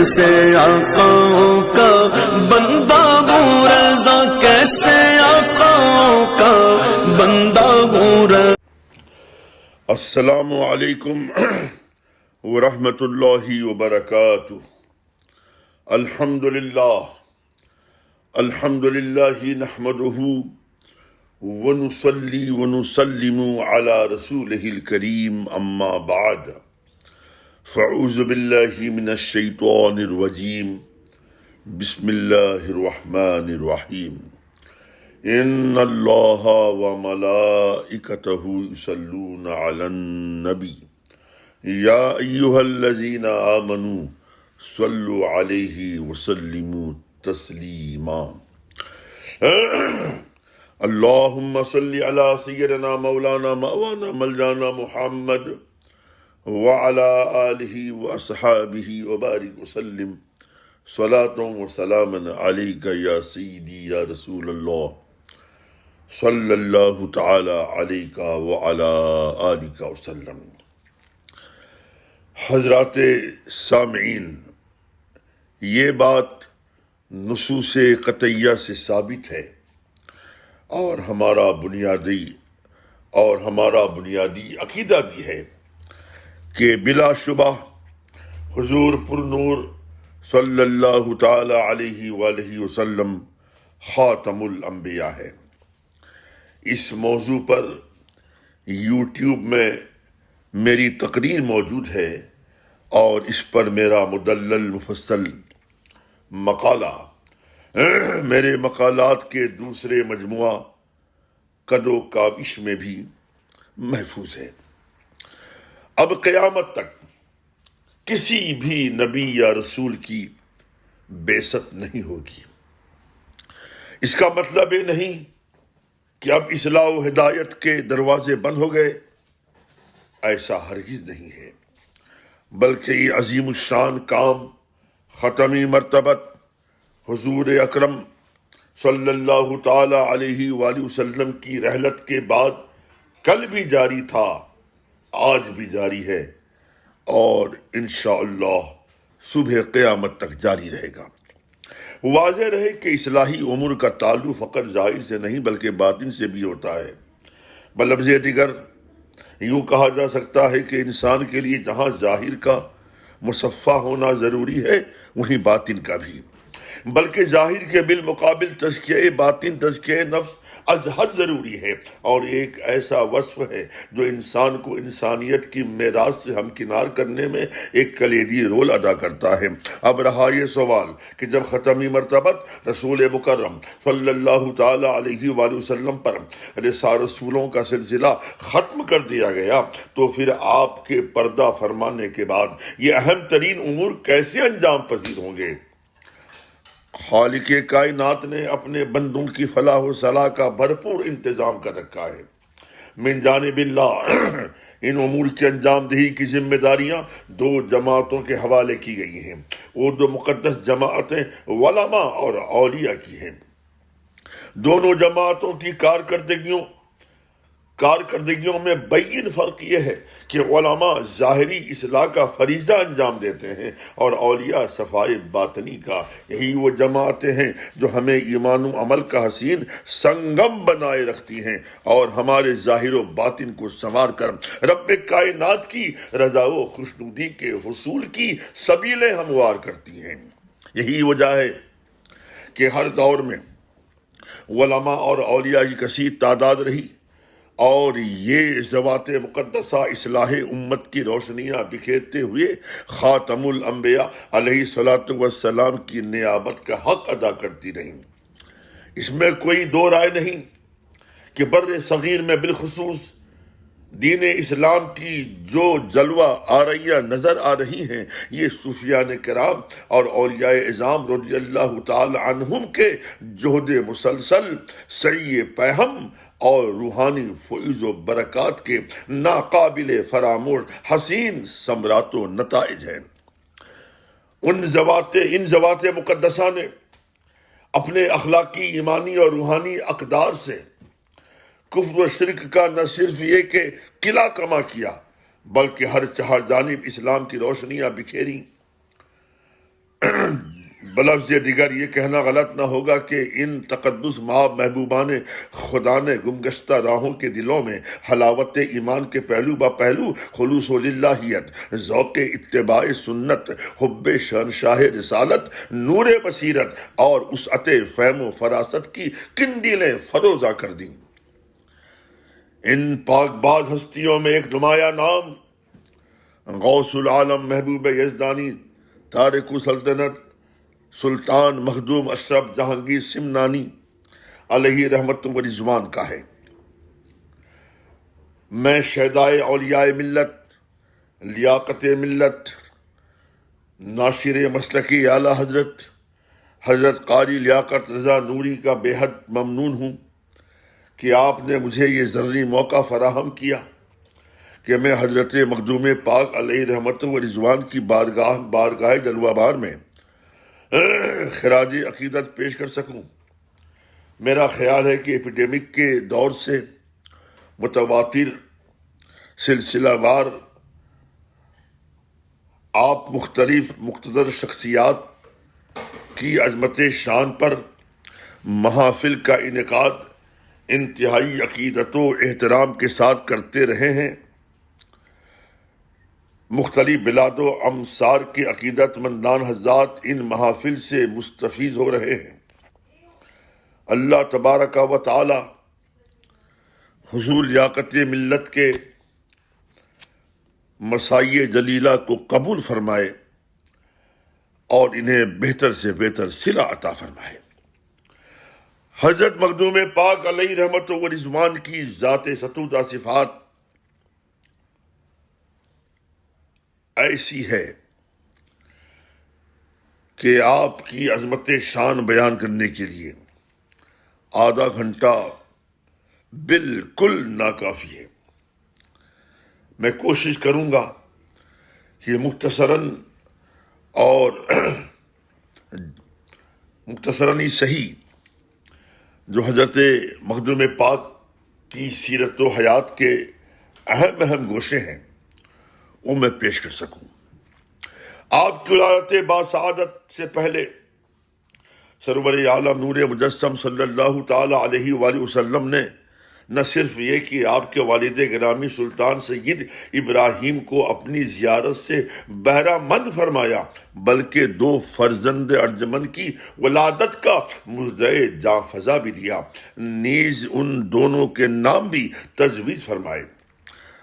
کیسے آقاؤں کا بندہ ہوں رضا، کیسے آقاؤں کا بندہ ہوں رضا۔ السلام علیکم ورحمۃ اللہ وبرکاتہ۔ الحمد للہ نحمده ونصلی ونسلم علی رسولہ الکریم، اما بعد فاعوذ باللہ من الشیطان الرجیم، بسم اللہ الرحمن الرحیم۔ ان اللہ وملائکتہ یصلون علی النبی یا ایہا الذین آمنوا صلوا علیہ وسلموا تسلیما۔ اللہم صلی علی سیدنا مولانا مولانا ملجانا محمد وعلی آلہ واصحابہ وبارک وسلم صلاۃ و سلام علیک یا سیدی یا رسول اللہ صلی اللہ تعالی علیک وعلی آلک وسلم۔ حضرات سامعین، یہ بات نصوص قطعیہ سے ثابت ہے اور ہمارا بنیادی عقیدہ بھی ہے کہ بلا شبہ حضور پر نور صلی اللہ تعالی علیہ وآلہ وسلم خاتم الانبیاء ہے۔ اس موضوع پر یوٹیوب میں میری تقریر موجود ہے اور اس پر میرا مدلل مفصل مقالہ میرے مقالات کے دوسرے مجموعہ قد و کاوش میں بھی محفوظ ہے۔ اب قیامت تک کسی بھی نبی یا رسول کی بعثت نہیں ہوگی۔ اس کا مطلب یہ نہیں کہ اب اصلاح و ہدایت کے دروازے بند ہو گئے، ایسا ہرگز نہیں ہے، بلکہ یہ عظیم الشان کام ختمی مرتبت حضور اکرم صلی اللہ تعالی علیہ وآلہ وسلم کی رحلت کے بعد کل بھی جاری تھا، آج بھی جاری ہے اور انشاءاللہ صبح قیامت تک جاری رہے گا۔ واضح رہے کہ اصلاحی امور کا تعلق فقط ظاہر سے نہیں بلکہ باطن سے بھی ہوتا ہے۔ بلفظ دیگر یوں کہا جا سکتا ہے کہ انسان کے لیے جہاں ظاہر کا مصفا ہونا ضروری ہے وہیں باطن کا بھی، بلکہ ظاہر کے بالمقابل تزکیہ باطن، تزکیہ نفس از حد ضروری ہے، اور ایک ایسا وصف ہے جو انسان کو انسانیت کی میراث سے ہمکنار کرنے میں ایک کلیدی رول ادا کرتا ہے۔ اب رہا یہ سوال کہ جب ختمی مرتبت رسول مکرم صلی اللہ تعالی علیہ وآلہ وسلم پر رسولوں کا سلسلہ ختم کر دیا گیا تو پھر آپ کے پردہ فرمانے کے بعد یہ اہم ترین امور کیسے انجام پذیر ہوں گے؟ خالق کائنات نے اپنے بندوں کی فلاح و صلاح کا بھرپور انتظام کر رکھا ہے۔ من جانب اللہ ان امور کی انجام دہی کی ذمہ داریاں دو جماعتوں کے حوالے کی گئی ہیں۔ وہ دو مقدس جماعتیں علماء اور اولیاء کی ہیں۔ دونوں جماعتوں کی کارکردگیوں میں بین فرق یہ ہے کہ علماء ظاہری اصلاح کا فریضہ انجام دیتے ہیں اور اولیاء صفائی باطنی کا۔ یہی وہ جماعتیں ہیں جو ہمیں ایمان و عمل کا حسین سنگم بنائے رکھتی ہیں اور ہمارے ظاہر و باطن کو سنوار کر رب کائنات کی رضا و خوشنودی کے حصول کی سبیلیں ہموار کرتی ہیں۔ یہی وجہ ہے کہ ہر دور میں علماء اور اولیاء کی کثیر تعداد رہی اور یہ ذوات مقدسہ اصلاح امت کی روشنیاں بکھیرتے ہوئے خاتم الانبیاء علیہ الصلوۃ والسلام کی نیابت کا حق ادا کرتی رہیں۔ اس میں کوئی دو رائے نہیں کہ بر صغیر میں بالخصوص دین اسلام کی جو جلوہ آرائیاں نظر آ رہی ہیں یہ صوفیان کرام اور اولیاء اعظام رضی اللہ تعالی عنہم کے جہد مسلسل سعی پیہم اور روحانی فیض و برکات کے ناقابل فراموش حسین ثمرات و نتائج ہیں۔ ان ذوات مقدسہ نے اپنے اخلاقی، ایمانی اور روحانی اقدار سے کفر و شرک کا نہ صرف یہ کہ قلعہ کما کیا بلکہ ہر چہار جانب اسلام کی روشنیاں بکھیری۔ بلفظ دیگر یہ کہنا غلط نہ ہوگا کہ ان تقدس محبوبان خدا نے گمگشتہ راہوں کے دلوں میں حلاوت ایمان کے پہلو با پہلو خلوص و للہیت، ذوق اتباع سنت، حب شہنشاہ رسالت، نور بصیرت اور وسعت فہم و فراست کی قندیلیں فروزہ کر دیں۔ ان پاک باز ہستیوں میں ایک نمایاں نام غوث العالم محبوب یزدانی تارک سلطنت سلطان مخدوم اشرف جہانگیر سمنانی علیہ رحمت و رضوان کا ہے۔ میں شہدائے اولیاء ملت، لیاقت ملت، ناشر مسلکی اعلیٰ حضرت قاری لیاقت رضا نوری کا بے حد ممنون ہوں کہ آپ نے مجھے یہ ضروری موقع فراہم کیا کہ میں حضرت مخدوم پاک علیہ رحمت و رضوان کی بارگاہ جلوہ بار میں خراج عقیدت پیش کر سکوں۔ میرا خیال ہے کہ ایپیڈیمک کے دور سے متواتر سلسلہ وار آپ مختلف مقتدر شخصیات کی عظمت شان پر محافل کا انعقاد انتہائی عقیدت و احترام کے ساتھ کرتے رہے ہیں۔ مختلف بلاد و امصار کے عقیدت مندان حضرات ان محافل سے مستفیض ہو رہے ہیں۔ اللہ تبارک و تعالی حضور لیاقت ملت کے مسائی جلیلہ کو قبول فرمائے اور انہیں بہتر سے بہتر صلہ عطا فرمائے۔ حضرت مخدوم پاک علیہ رحمت و رضوان کی ذات ستودہ صفات ایسی ہے کہ آپ کی عظمت شان بیان کرنے کے لیے آدھا گھنٹہ بالکل ناکافی ہے۔ میں کوشش کروں گا کہ مختصراً ہی صحیح جو حضرت مخدوم پاک کی سیرت و حیات کے اہم گوشے ہیں وہ میں پیش کر سکوں۔ آپ کی ولادت باسعادت سے پہلے سرور عالم نور مجسم صلی اللہ تعالی علیہ وآلہ وسلم نے نہ صرف یہ کہ آپ کے والد گرامی سلطان سید ابراہیم کو اپنی زیارت سے بہرہ مند فرمایا بلکہ 2 فرزند ارجمند کی ولادت کا مژدہ جاں فضا بھی دیا، نیز ان دونوں کے نام بھی تجویز فرمائے۔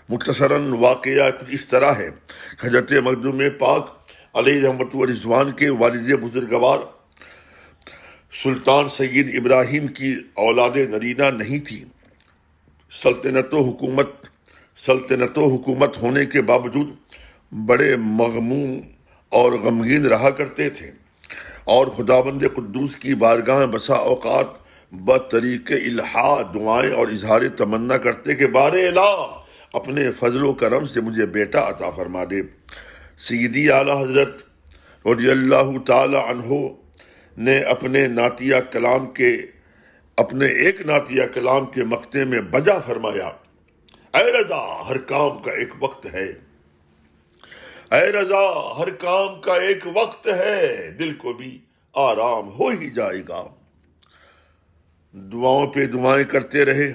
مختصراً واقعہ کچھ اس طرح ہے کہ حضرت مخدوم پاک علیہ رحمت و رضوان کے والد بزرگوار سلطان سید ابراہیم کی اولاد نرینہ نہیں تھی۔ سلطنت و حکومت ہونے کے باوجود بڑے مغموم اور غمگین رہا کرتے تھے اور خداوند قدوس کی بارگاہ میں بسا اوقات بطریق الہا دعائیں اور اظہار تمنا کرتے کہ بار الہ اپنے فضل و کرم سے مجھے بیٹا عطا فرما دے۔ سیدی اعلیٰ حضرت رضی اللہ تعالی عنہ نے اپنے ایک نعتیہ کلام کے مقطع میں بجا فرمایا، اے رضا ہر کام کا ایک وقت ہے، اے رضا ہر کام کا ایک وقت ہے، دل کو بھی آرام ہو ہی جائے گا۔ دعاؤں پہ دعائیں کرتے رہے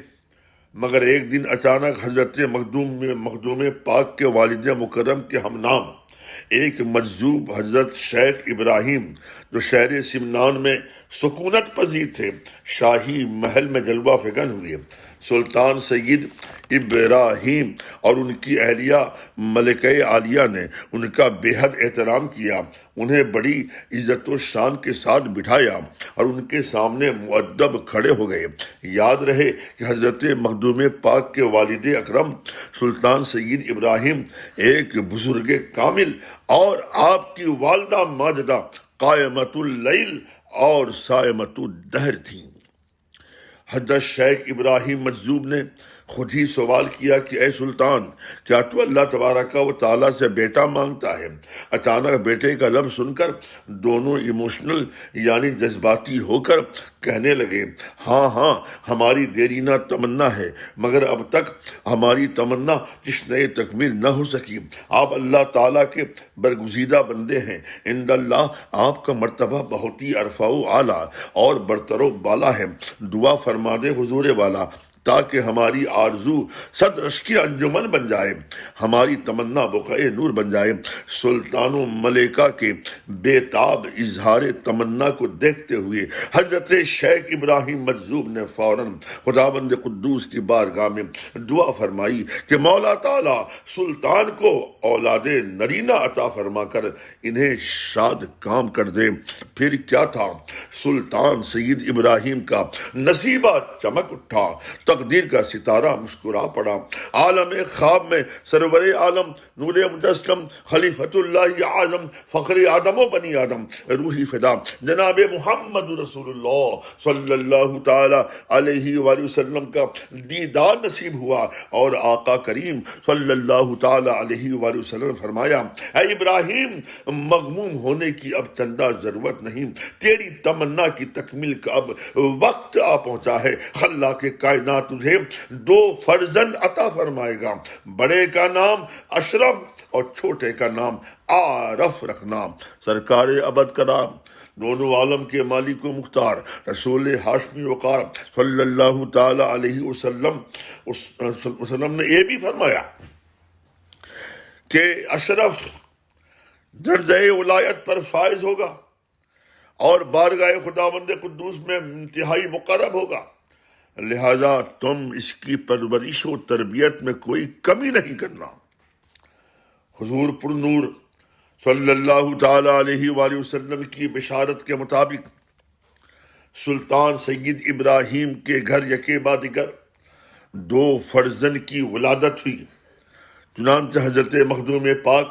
مگر ایک دن اچانک حضرت مخدوم پاک کے والد مکرم کے ہم نام ایک مجذوب حضرت شیخ ابراہیم جو شہر سمنان میں سکونت پذیر تھے شاہی محل میں جلوہ فگن ہوئے۔ سلطان سید ابراہیم اور ان کی اہلیہ ملکہ عالیہ نے ان کا بے حد احترام کیا، انہیں بڑی عزت و شان کے ساتھ بٹھایا اور ان کے سامنے مؤدب کھڑے ہو گئے۔ یاد رہے کہ حضرت مخدوم پاک کے والد اکرم سلطان سید ابراہیم ایک بزرگ کامل اور آپ کی والدہ ماجدہ قائمۃ اللیل اور صائمۃ الدہر تھیں۔ حضرت شیخ ابراہیم مجذوب نے خود ہی سوال کیا کہ اے سلطان، کیا تو اللہ تبارک و تعالیٰ سے بیٹا مانگتا ہے؟ اچانک بیٹے کا لفظ سن کر دونوں ایموشنل یعنی جذباتی ہو کر کہنے لگے، ہاں ہاں ہماری دیرینہ تمنا ہے، مگر اب تک ہماری تمنا جشن تکمیل نہ ہو سکی۔ آپ اللہ تعالیٰ کے برگزیدہ بندے ہیں، عند اللہ آپ کا مرتبہ بہت ہی ارفع و اعلیٰ اور برتر و بالا ہے۔ دعا فرما دے حضور والا تاکہ ہماری آرزو صد رشک انجمن بن جائے، ہماری تمنا بقعہ نور بن جائے۔ سلطان و ملکہ کے بے تاب اظہار تمنا کو دیکھتے ہوئے حضرت شیخ ابراہیم مجذوب نے فوراً خداوند قدوس کی بارگاہ میں دعا فرمائی کہ مولا تعالیٰ سلطان کو اولاد نرینہ عطا فرما کر انہیں شاد کام کر دے۔ پھر کیا تھا، سلطان سید ابراہیم کا نصیبہ چمک اٹھا، تقدیر کا ستارہ مسکرا پڑا۔ عالم خواب میں سرور عالم نور مجسم خلیفۃ اللہ اعظم فخر آدم و بنی آدم روحی فدا جناب محمد رسول اللہ صلی اللہ تعالی علیہ وآلہ وسلم کا دیدار نصیب ہوا، اور آقا کریم صلی اللہ تعالی علیہ وآلہ وسلم نے فرمایا، اے ابراہیم، مغموم ہونے کی اب چندہ ضرورت نہیں، تیری تمنا کی تکمیل کا اب وقت آ پہنچا ہے۔ اللہ کے کائنات تجھے 2 فرزند عطا فرمائے گا، بڑے کا نام اشرف اور چھوٹے کا نام عارف رکھنا۔ سرکار ابد کرام دونوں عالم کے مالک و مختار رسول ہاشمی وقار صلی اللہ تعالی علیہ وسلم نے یہ بھی فرمایا کہ اشرف درجہ ولایت پر فائز ہوگا اور بارگاہ خداوند قدوس میں انتہائی مقرب ہوگا، لہذا تم اس کی پرورش و تربیت میں کوئی کمی نہیں کرنا۔ حضور پر نور صلی اللہ تعالی علیہ وآلہ وسلم کی بشارت کے مطابق سلطان سید ابراہیم کے گھر یکے بعد دیگر 2 فرزند کی ولادت ہوئی۔ چنانچہ حضرت مخدوم پاک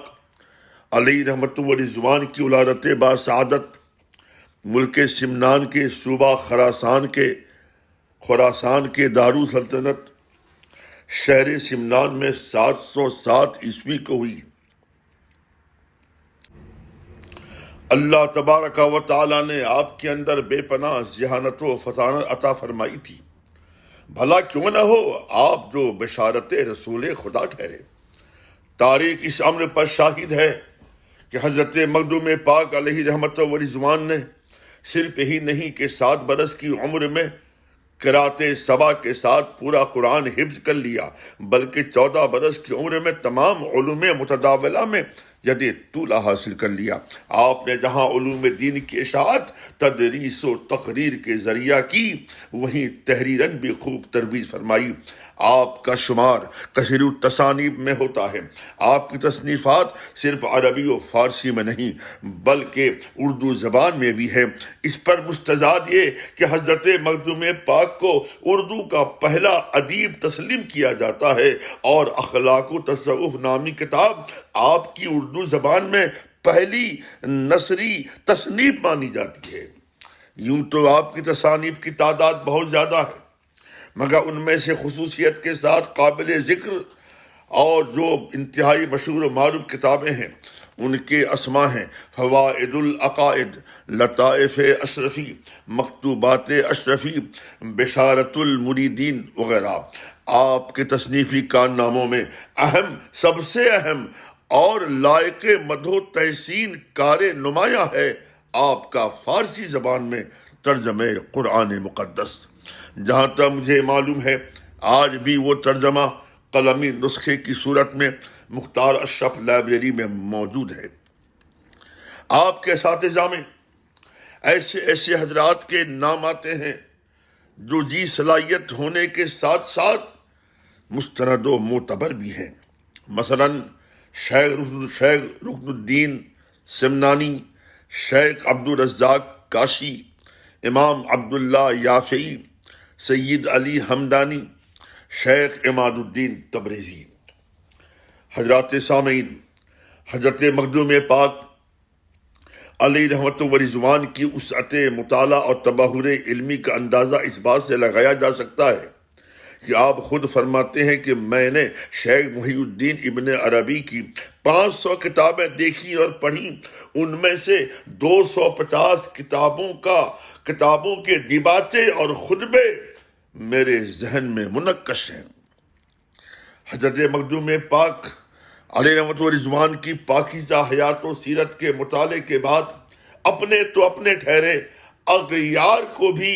علیہ رحمت و رضوان کی ولادت باسعادت ملک سمنان کے صوبہ خراسان کے دارالسلطنت شہر سمنان میں 707 عیسوی کو ہوئی۔ اللہ تبارک و تعالیٰ نے آپ کے اندر بے پناہ ذہانت و فطانت عطا فرمائی تھی، بھلا کیوں نہ ہو آپ جو بشارت رسول خدا ٹھہرے۔ تاریخ اس امر پر شاہد ہے کہ حضرت مخدوم پاک علیہ رحمت و رضوان نے صرف یہی نہیں کہ 7 برس کی عمر میں قرات سبا کے ساتھ پورا قرآن حفظ کر لیا، بلکہ 14 برس کی عمر میں تمام علوم متداولہ میں ید طولہ حاصل کر لیا۔ آپ نے جہاں علوم دین کی اشاعت تدریس و تقریر کے ذریعہ کی، وہیں تحریراً بھی خوب ترویج فرمائی۔ آپ کا شمار کثیر التصانیف میں ہوتا ہے۔ آپ کی تصنیفات صرف عربی و فارسی میں نہیں بلکہ اردو زبان میں بھی ہے۔ اس پر مستزاد یہ کہ حضرت مخدوم پاک کو اردو کا پہلا ادیب تسلیم کیا جاتا ہے، اور اخلاق و تصوف نامی کتاب آپ کی اردو زبان میں پہلی نثری تصنیف مانی جاتی ہے۔ یوں تو آپ کی تصانیف کی تعداد بہت زیادہ ہے، مگر ان میں سے خصوصیت کے ساتھ قابل ذکر اور جو انتہائی مشہور و معروف کتابیں ہیں ان کے اسماء ہیں فوائد العقائد، لطائف اشرفی، مکتوبات اشرفی، بشارت المریدین وغیرہ۔ آپ کے تصنیفی کارناموں میں سب سے اہم اور لائق مدح و تحسین کار نمایاں ہے آپ کا فارسی زبان میں ترجمہ قرآن مقدس۔ جہاں تک مجھے معلوم ہے آج بھی وہ ترجمہ قلمی نسخے کی صورت میں مختار اشرف لائبریری میں موجود ہے۔ آپ کے اساتذہ میں ایسے حضرات کے نام آتے ہیں جو جی صلاحیت ہونے کے ساتھ ساتھ مستند و معتبر بھی ہیں، مثلا شیخ رکن الدین سمنانی، شیخ عبدالرزاق کاشی، امام عبداللہ یافعی، سید علی حمدانی، شیخ عماد الدین تبریزی۔ حضرات سامعین، حضرت مخدوم پاک علیہ رحمت و رضوان کی وسعت مطالعہ اور تبحر علمی کا اندازہ اس بات سے لگایا جا سکتا ہے کہ آپ خود فرماتے ہیں کہ میں نے شیخ محی الدین ابن عربی کی 500 کتابیں دیکھی اور پڑھی، ان میں سے 250 کتابوں کے ڈباچے اور خطبے میرے ذہن میں منقش ہیں۔ حضرت مخدوم پاک علیہ رحمت و رضوان کی پاکیزہ حیات و سیرت کے مطالعے کے بعد اپنے ٹھہرے اغیار کو بھی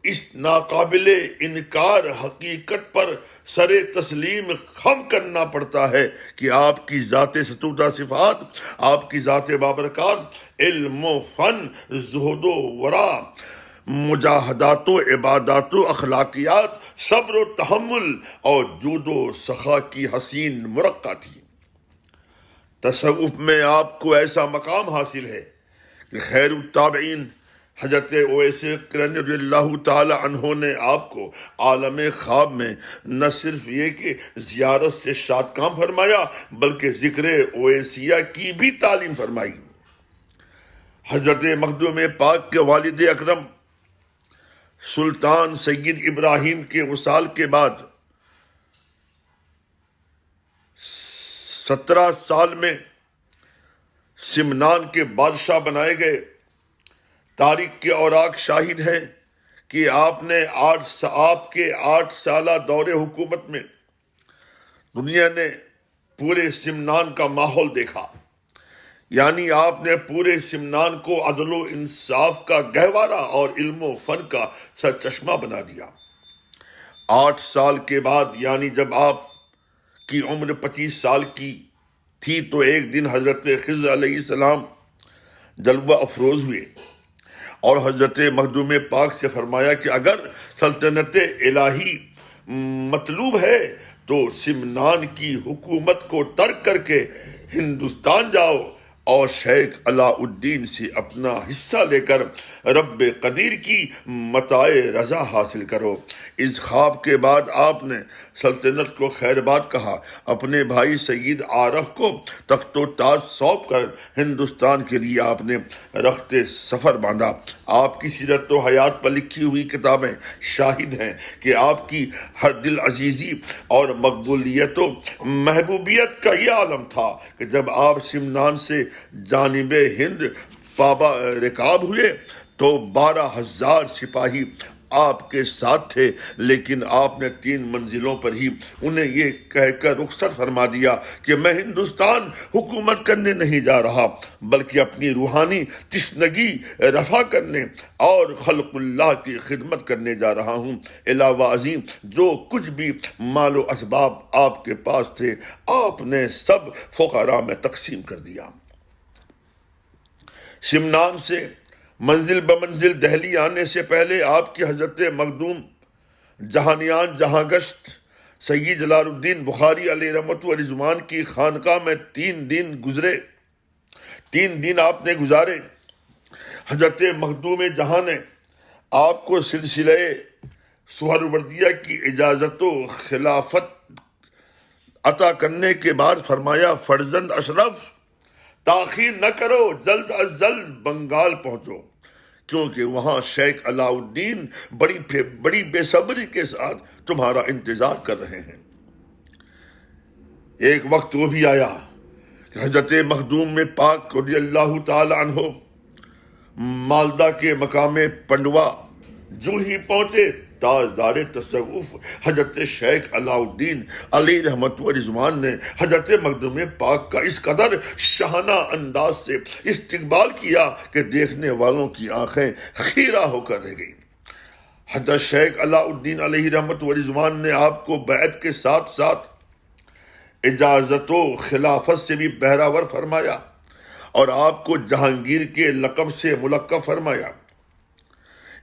اس ناقابل انکار حقیقت پر سر تسلیم خم کرنا پڑتا ہے کہ آپ کی ذات ستودہ صفات، آپ کی ذات بابرکات، علم و فن، زہد و ورع، مجاہدات و عبادات و اخلاقیات، صبر و تحمل اور جود و سخا کی حسین مرقع تھی۔ تصوف میں آپ کو ایسا مقام حاصل ہے کہ خیر التابعین حضرت اویس قرنی رضی اللہ تعالی عنہ نے آپ کو عالم خواب میں نہ صرف یہ کہ زیارت سے شاد کام فرمایا بلکہ ذکر اویسیہ کی بھی تعلیم فرمائی۔ حضرت مخدوم پاک کے والد اکرم سلطان سید ابراہیم کے وصال کے بعد 17 سال میں سمنان کے بادشاہ بنائے گئے۔ تاریخ کے اوراق شاہد ہیں کہ آپ کے 8 سالہ دور حکومت میں دنیا نے پورے سمنان کا ماحول دیکھا، یعنی آپ نے پورے سمنان کو عدل و انصاف کا گہوارہ اور علم و فن کا سرچشمہ بنا دیا۔ 8 سال کے بعد یعنی جب آپ کی عمر 25 سال کی تھی تو ایک دن حضرت خضر علیہ السلام جلوہ افروز ہوئے اور حضرت مخدوم پاک سے فرمایا کہ اگر سلطنت الہی مطلوب ہے تو سمنان کی حکومت کو ترک کر کے ہندوستان جاؤ اور شیخ علاء الدین سے اپنا حصہ لے کر رب قدیر کی متاع رضا حاصل کرو۔ اس خواب کے بعد آپ نے سلطنت کو خیر بات کہا، اپنے بھائی سید عارف کو تخت و تاج سونپ کر ہندوستان کے لیے آپ نے رخت سفر باندھا۔ آپ کی سیرت و حیات پر لکھی ہوئی کتابیں شاہد ہیں کہ آپ کی ہر دل عزیزی اور مقبولیت و محبوبیت کا یہ عالم تھا کہ جب آپ سمنان سے جانب ہند پابا رکاب ہوئے تو 12,000 سپاہی آپ کے ساتھ تھے، لیکن آپ نے 3 منزلوں پر ہی انہیں یہ کہہ کر رخصت فرما دیا کہ میں ہندوستان حکومت کرنے نہیں جا رہا بلکہ اپنی روحانی تشنگی رفع کرنے اور خلق اللہ کی خدمت کرنے جا رہا ہوں۔ علاوہ عظیم جو کچھ بھی مال و اسباب آپ کے پاس تھے آپ نے سب فقراء میں تقسیم کر دیا۔ سمنان سے منزل بمنزل دہلی آنے سے پہلے آپ کی حضرت مخدوم جہانیان جہاں گشت سید جلال الدین بخاری علیہ رحمت و رضوان کی خانقاہ میں 3 دن آپ نے گزارے۔ حضرت مخدوم جہاں نے آپ کو سلسلہ سہروردیہ کی اجازت و خلافت عطا کرنے کے بعد فرمایا فرزند اشرف تاخیر نہ کرو، جلد از جلد بنگال پہنچو، کیونکہ وہاں شیخ علاء الدین بڑی بے صبری کے ساتھ تمہارا انتظار کر رہے ہیں۔ ایک وقت وہ بھی آیا کہ حضرت مخدوم پاک رضی اللہ تعالی عنہ مالدہ کے مقام پنڈوا جو ہی پہنچے تاجدار تصوف حضرت شیخ علاء الدین علیہ رحمت و رضوان نے حضرت مخدوم پاک کا اس قدر شاہانہ انداز سے استقبال کیا کہ دیکھنے والوں کی آنکھیں خیرہ ہو کر رہ گئیں۔ حضرت شیخ علاء الدین علیہ رحمت و رضوان نے آپ کو بیعت کے ساتھ ساتھ اجازت و خلافت سے بھی بہراور فرمایا اور آپ کو جہانگیر کے لقب سے ملقب فرمایا۔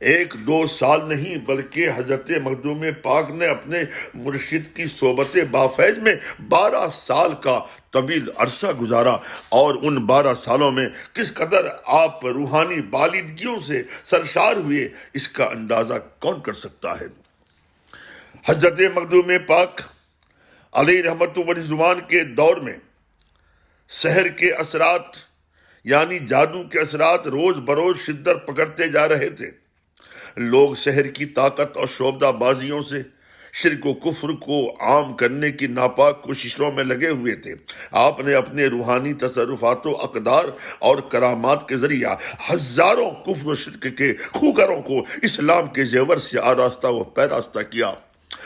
1-2 سال نہیں بلکہ حضرت مخدوم پاک نے اپنے مرشد کی صحبت بافیض میں 12 سال کا طویل عرصہ گزارا، اور ان 12 سالوں میں کس قدر آپ روحانی بالیدگیوں سے سرشار ہوئے اس کا اندازہ کون کر سکتا ہے۔ حضرت مخدوم پاک علیہ رحمت و رضوان کے دور میں سحر کے اثرات یعنی جادو کے اثرات روز بروز شدت پکڑتے جا رہے تھے۔ لوگ سحر کی طاقت اور شعبدہ بازیوں سے شرک و کفر کو عام کرنے کی ناپاک کوششوں میں لگے ہوئے تھے۔ آپ نے اپنے روحانی تصرفات و اقدار اور کرامات کے ذریعہ ہزاروں کفر و شرک کے خوکروں کو اسلام کے زیور سے آراستہ و پیراستہ کیا،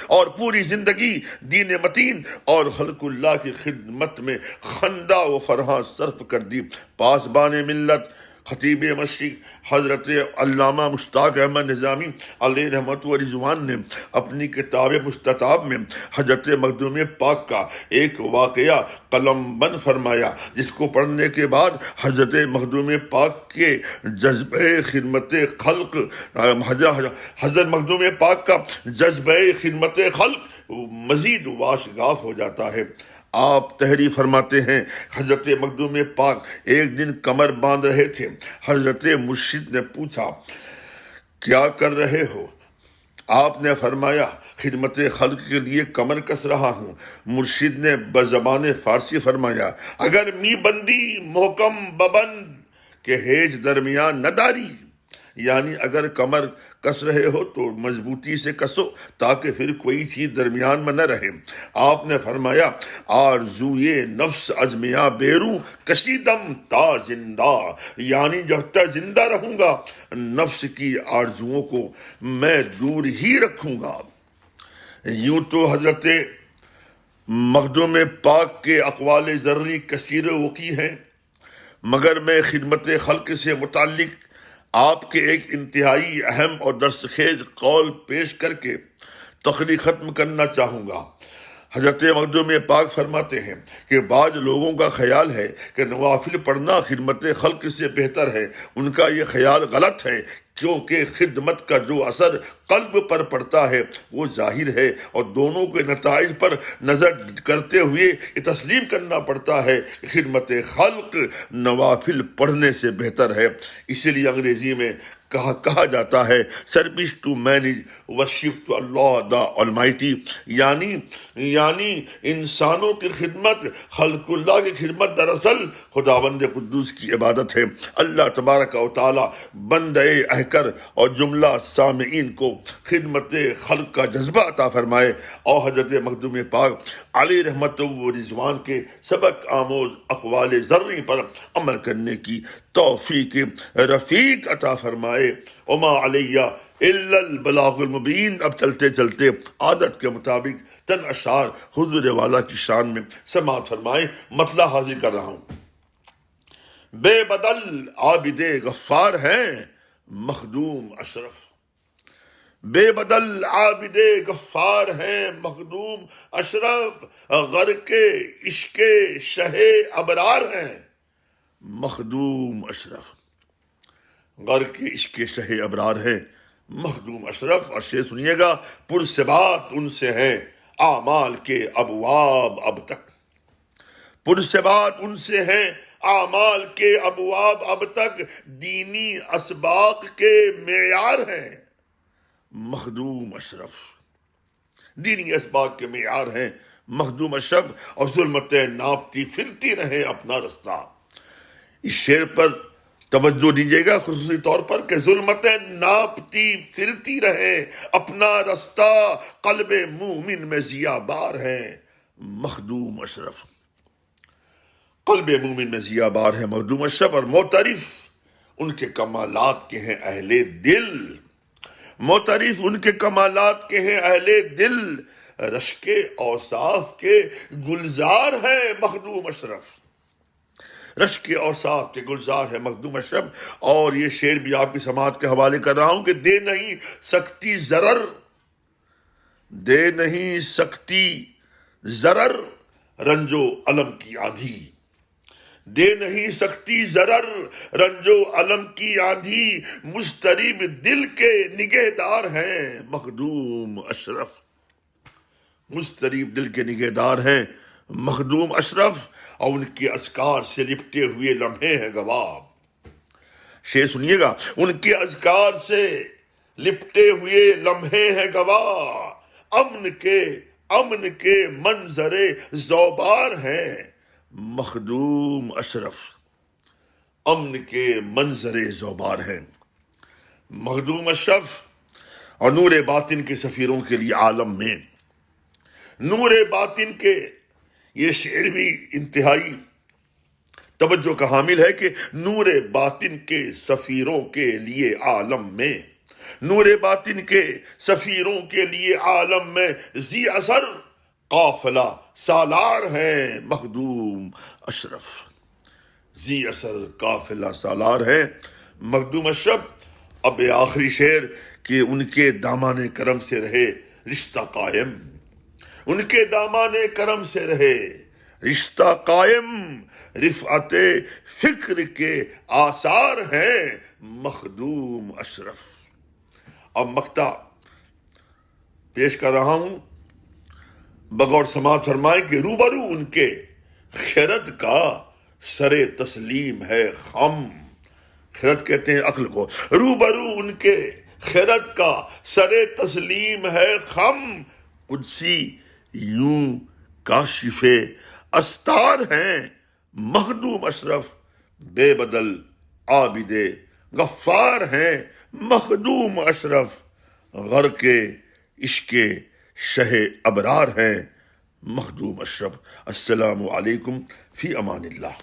اور پوری زندگی دین متین اور خلق اللہ کی خدمت میں خندہ و فرحاں صرف کر دی۔ پاسبان ملت خطیب مشرق حضرت علامہ مشتاق احمد نظامی علیہ رحمت و رضوان نے اپنی کتاب مستطاب میں حضرت مخدوم پاک کا ایک واقعہ قلم بند فرمایا، جس کو پڑھنے کے بعد حضرت مخدوم پاک کے جذبہ خدمت خلق حضرت مخدوم پاک کا جذبہ خدمت خلق مزید واشگاف ہو جاتا ہے۔ آپ تحریر فرماتے ہیں، حضرت مخدوم پاک ایک دن کمر باندھ رہے تھے۔ حضرت مرشد نے پوچھا، کیا کر رہے ہو؟ آپ نے فرمایا، خدمت خلق کے لیے کمر کس رہا ہوں۔ مرشد نے بزبان فارسی فرمایا، اگر می بندی محکم ببند کہ ہیج درمیان نداری، یعنی اگر کمر کس رہے ہو تو مضبوطی سے کسو تاکہ پھر کوئی چیز درمیان میں نہ رہے۔ آپ نے فرمایا، آرزوئے نفس ازمیاں بیرو کشیدم تا زندہ، یعنی جب تک زندہ رہوں گا نفس کی آرزوؤں کو میں دور ہی رکھوں گا۔ یوں تو حضرت مخدوم پاک کے اقوال ذرری کثیر وقی ہیں، مگر میں خدمت خلق سے متعلق آپ کے ایک انتہائی اہم اور درس خیز قول پیش کر کے تقریر ختم کرنا چاہوں گا۔ حضرت مخدوم پاک فرماتے ہیں کہ بعض لوگوں کا خیال ہے کہ نوافل پڑھنا خدمت خلق سے بہتر ہے۔ ان کا یہ خیال غلط ہے، کیونکہ خدمت کا جو اثر قلب پر پڑتا ہے وہ ظاہر ہے، اور دونوں کے نتائج پر نظر کرتے ہوئے یہ تسلیم کرنا پڑتا ہے کہ خدمت خلق نوافل پڑھنے سے بہتر ہے۔ اسی لیے انگریزی میں کہا جاتا ہے service to man worship to Allah the almighty, یعنی انسانوں کی خدمت، خلق اللہ کی خدمت دراصل خداوند قدوس کی عبادت ہے۔ اللہ تبارک و تعالی بندے احکر اور جملہ سامعین کو خدمت خلق کا جذبہ عطا فرمائے، اور حضرت مخدوم پاک علیہ رحمت و رضوان کے سبق آموز اقوال ذرری پر عمل کرنے کی توفیق رفیق عطا فرمائے۔ وما علیہ الا البلاغ المبین۔ اب چلتے چلتے عادت کے مطابق چند اشعار حضور والا کی شان میں سماعت فرمائے۔ مطلع حاضر کر رہا ہوں۔ بے بدل عابد غفار ہیں مخدوم اشرف، بے بدل عابد غفار ہیں مخدوم اشرف، غرق عشق شہ ابرار ہیں مخدوم اشرف، غرق عشق شہ ابرار ہیں مخدوم اشرف۔ اور شعر سنیے گا، پرثبات ان سے ہیں اعمال کے ابواب اب تک، پرثبات ان سے ہیں اعمال کے ابواب اب تک، دینی اسباق کے معیار ہیں مخدوم اشرف، دینی اسباق کے معیار ہیں مخدوم اشرف، اور ظلمتیں ناپتی پھرتی رہیں اپنا رستہ۔ اس شعر پر توجہ دیجیے گا خصوصی طور پر کہ ظلمتیں ناپتی پھرتی رہیں اپنا رستہ، قلب مومن میں ضیا بار ہیں مخدوم اشرف، قلب مومن میں ضیا بار ہے مخدوم اشرف، اور معترف ان کے کمالات کے ہیں اہل دل، معترف ان کے کمالات کے ہیں اہل دل، رشک اوصاف کے گلزار ہیں مخدوم اشرف، رشک اوصاف کے گلزار ہے مخدوم اشرف۔ اور یہ شعر بھی آپ کی سماعت کے حوالے کر رہا ہوں کہ دے نہیں سکتی ضرر، دے نہیں سکتی ضرر رنج و علم کی آندھی، دے نہیں سکتی ضرر رنج و علم کی آندھی، مضطرب دل کے نگہدار ہیں مخدوم اشرف، مضطرب دل کے نگہدار ہیں مخدوم اشرف، اور ان کے اذکار سے لپٹے ہوئے لمحے ہیں گواہ۔ شعر سنیے گا، ان کے اذکار سے لپٹے ہوئے لمحے ہیں گواہ، امن کے منظر زوبار ہیں مخدوم اشرف، امن کے منظر زوبار ہیں مخدوم اشرف، اور نور باطن کے سفیروں کے لیے عالم میں نور باطن کے یہ شعر بھی انتہائی توجہ کا حامل ہے کہ نور باطن کے سفیروں کے لیے عالم میں، نور باطن کے سفیروں کے لیے عالم میں ذی اثر قافلہ سالار ہیں مخدوم اشرف، ذی اثر قافلہ سالار ہے مخدوم اشرف۔ اب آخری شعر کہ ان کے دامان کرم سے رہے رشتہ قائم، ان کے دامان کرم سے رہے رشتہ قائم، رفعت فکر کے آثار ہیں مخدوم اشرف۔ اب مقطع پیش کر رہا ہوں، بغور سماعت فرمائیں کہ روبرو ان کے خیرت کا سر تسلیم ہے خم، خیرت کہتے ہیں عقل کو، روبرو ان کے خیرت کا سر تسلیم ہے خم، قدسی یوں کاشف استار ہیں مخدوم اشرف، بے بدل عابد غفار ہیں مخدوم اشرف، غرق عشق شہ ابرار ہیں مخدوم اشرف۔ السلام علیکم، فی امان اللہ۔